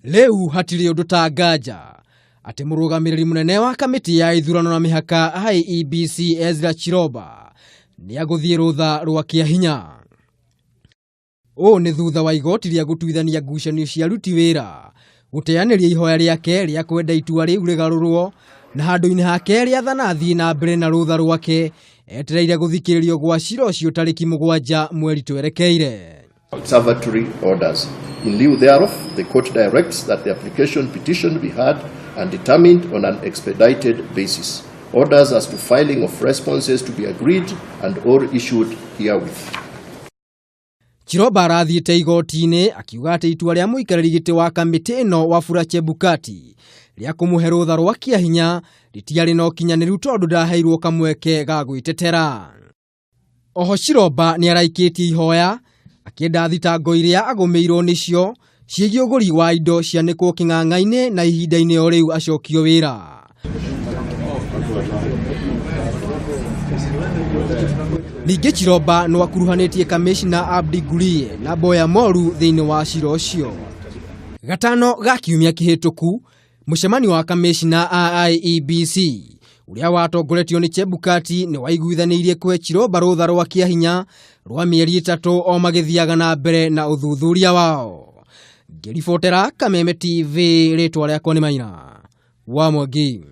Leu hatiri undu ta nganja ati murugamiriri munene wa kamiti ya ithurano na mihaka IEBC Ezra Chiroba ni aguthie rutha rwa kiahinya. Ni thutha wa igoti ria gutuithania ngucanio cia aruti wira guteaniria ihoya riake ria kwenda itua riu rigarurwo na handu-ini hake riathana athii na mbere na rutha rwake etereire guthikiririo gwa cira ucio tariki 7 mweri twerekeire. Observatory orders. In lieu thereof, the court directs that the application petition be heard and determined on an expedited basis. Orders as to filing of responses to be agreed and or issued herewith. Chiroba arathiite igoti-ini akiuga ati itua ria muikariri giti wa kamiti ino Wafula Chebukati ria kumuhe rutha rwa kiahinya ritiari na ukinyaniru tondu ndaheirwo kamweke ga gwitetera. Oho Chiroba ni araikitie ihoya akienda thitango iria agumeirwo nicio ciĩgiĩ ũgũri wa indo cianĩkwo kĩng'ang'a-inĩ na ihinda-inĩ o rĩu acokio wĩra. Ningĩ Chiroba no akuruhanĩtie kamishna Abdi Gulie na Boya Moru thĩinĩ wa cira ũcio. Gatano ga kiumia kĩhĩtũku mũcemanio wa kamishna a IEBC uria watongoretio ni Chebukati ni waiguithanĩirie kwe Chiroba rutha rwa kiahinya rwa mĩeri 3 o magĩthiaga na mbere na uthuthuria wao. Ngĩribotera Kameme TV, rĩtwa rĩakwa nĩ Maina wa Mwangi.